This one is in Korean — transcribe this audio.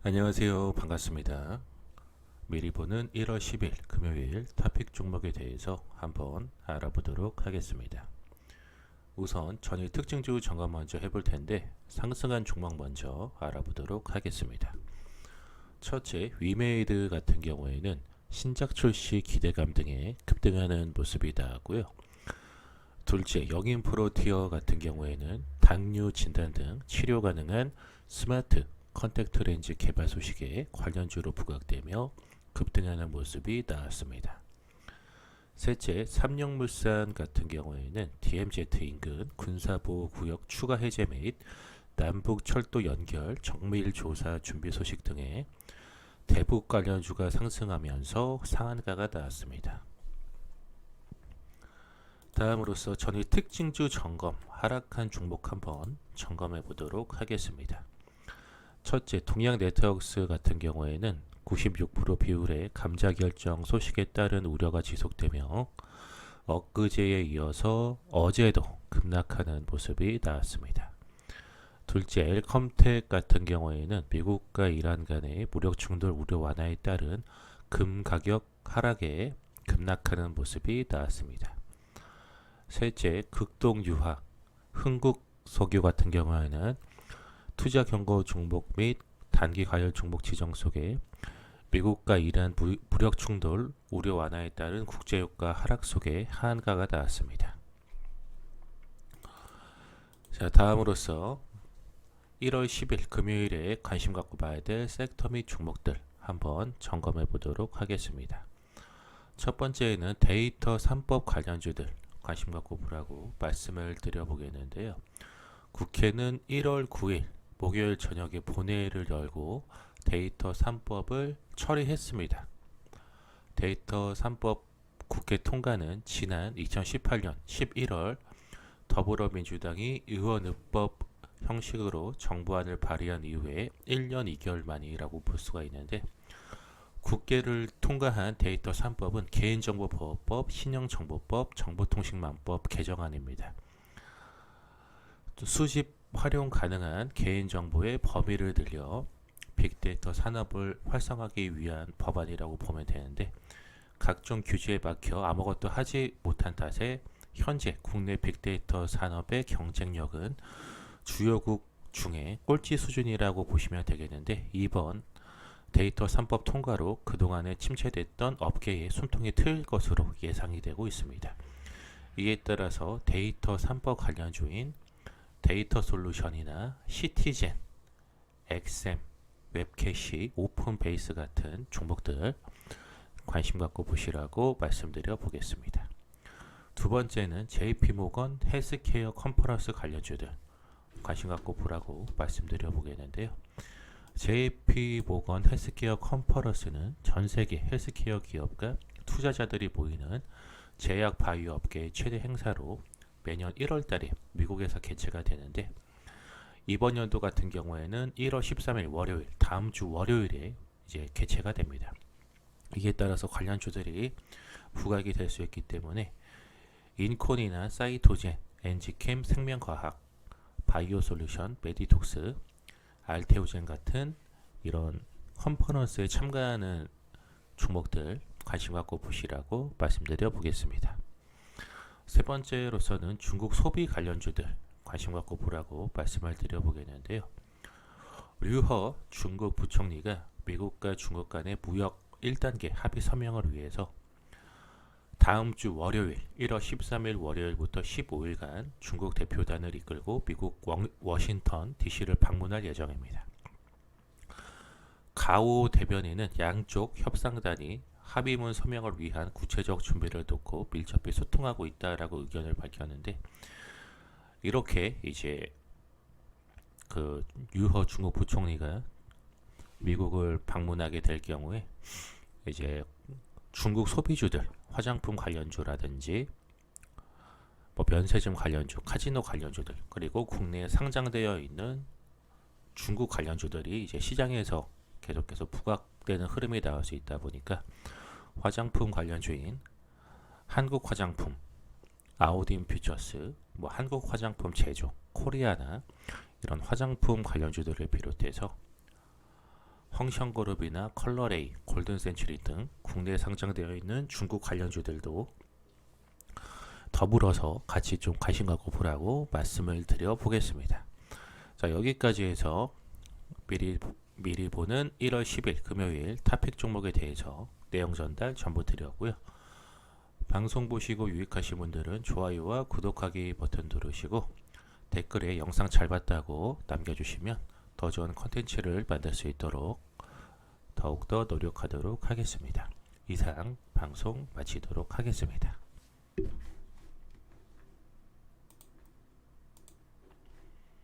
안녕하세요. 반갑습니다. 미리 보는 1월 10일 금요일 토픽 종목에 대해서 한번 알아보도록 하겠습니다. 우선 전일 특징주 점검 먼저 해볼 텐데 상승한 종목 먼저 알아보도록 하겠습니다. 첫째, 위메이드 같은 경우에는 신작 출시 기대감 등에 급등하는 모습이 나왔고요. 둘째, 영인 프로티어 같은 경우에는 당뇨 진단 등 치료 가능한 스마트 컨택트 렌즈 개발 소식에 관련주로 부각되며 급등하는 모습이 나왔습니다. 셋째, 삼성물산 같은 경우에는 DMZ 인근 군사보호 구역 추가 해제 및 남북 철도 연결 정밀 조사 준비 소식 등의 대북 관련주가 상승하면서 상한가가 나왔습니다. 다음으로서 전일 특징주 점검 하락한 종목 한번 점검해 보도록 하겠습니다. 첫째, 동양네트워크스 같은 경우에는 96% 비율의 감자 결정 소식에 따른 우려가 지속되며 엊그제에 이어서 어제도 급락하는 모습이 나왔습니다. 둘째, 엘컴텍 같은 경우에는 미국과 이란 간의 무력 충돌 우려 완화에 따른 금 가격 하락에 급락하는 모습이 나왔습니다. 셋째, 극동유화, 흥국석유 같은 경우에는 투자 경고 종목 및 단기 과열 종목 지정 속에 미국과 이란 무력 충돌 우려 완화에 따른 국제유가 하락 속에 하한가가 나왔습니다. 자, 다음으로서 1월 10일 금요일에 관심 갖고 봐야 될 섹터 및 종목들 한번 점검해 보도록 하겠습니다. 첫 번째는 데이터 3법 관련주들 관심 갖고 보라고 말씀을 드려보겠는데요. 국회는 1월 9일 목요일 저녁에 본회의를 열고 데이터 3법을 처리했습니다. 데이터 3법 국회 통과는 지난 2018년 11월 더불어민주당이 의원입법 형식으로 정부안을 발의한 이후에 1년 2개월 만이라고 볼 수가 있는데, 국회를 통과한 데이터 3법은 개인정보보호법, 신용정보법, 정보통신망법 개정안입니다. 수집 활용 가능한 개인정보의 범위를 늘려 빅데이터 산업을 활성화하기 위한 법안이라고 보면 되는데, 각종 규제에 막혀 아무것도 하지 못한 탓에 현재 국내 빅데이터 산업의 경쟁력은 주요국 중에 꼴찌 수준이라고 보시면 되겠는데, 이번 데이터 3법 통과로 그동안에 침체됐던 업계의 숨통이 트일 것으로 예상이 되고 있습니다. 이에 따라서 데이터 3법 관련주인 데이터 솔루션이나 시티젠, 엑셈, 웹캐시, 오픈베이스 같은 종목들 관심 갖고 보시라고 말씀드려 보겠습니다. 두 번째는 JP모건 헬스케어 컨퍼런스 관련주들 관심 갖고 보라고 말씀드려 보겠는데요. JP모건 헬스케어 컨퍼런스는 전세계 헬스케어 기업과 투자자들이 모이는 제약 바이오 업계의 최대 행사로 매년 1월달에 미국에서 개최가 되는데, 이번 연도 같은 경우에는 1월 13일 월요일, 다음 주 월요일에 이제 개최가 됩니다. 이에 따라서 관련주들이 부각이 될 수 있기 때문에 인콘이나 사이토젠, 엔지캠 생명과학, 바이오솔루션, 메디톡스, 알테오젠 같은 이런 컨퍼런스에 참가하는 종목들 관심 갖고 보시라고 말씀드려 보겠습니다. 세 번째로서는 중국 소비 관련주들 관심 갖고 보라고 말씀을 드려보겠는데요. 류허 중국 부총리가 미국과 중국 간의 무역 1단계 합의 서명을 위해서 다음 주 월요일 1월 13일 월요일부터 15일간 중국 대표단을 이끌고 미국 워싱턴 DC를 방문할 예정입니다. 가오 대변인은 양쪽 협상단이 합의문 서명을 위한 구체적 준비를 놓고 밀접히 소통하고 있다라고 의견을 밝혔는데, 이렇게 이제 그 류허 중국 부총리가 미국을 방문하게 될 경우에 이제 중국 소비주들, 화장품 관련주라든지 뭐 면세점 관련주, 카지노 관련주들, 그리고 국내에 상장되어 있는 중국 관련주들이 이제 시장에서 계속해서 부각되는 흐름이 나올 수 있다 보니까 화장품 관련주인 한국 화장품, 아우딘 퓨처스, 뭐 한국 화장품 제조, 코리아나 이런 화장품 관련주들을 비롯해서 황션그룹이나 컬러레이, 골든센츄리 등 국내에 상장되어 있는 중국 관련주들도 더불어서 같이 좀 관심 갖고 보라고 말씀을 드려 보겠습니다. 자, 여기까지 해서 미리 보는 1월 10일 금요일 탑픽 종목에 대해서 내용 전달 전부 드렸고요. 방송 보시고 유익하신 분들은 좋아요와 구독하기 버튼 누르시고 댓글에 영상 잘 봤다고 남겨주시면 더 좋은 컨텐츠를 만들 수 있도록 더욱더 노력하도록 하겠습니다. 이상 방송 마치도록 하겠습니다.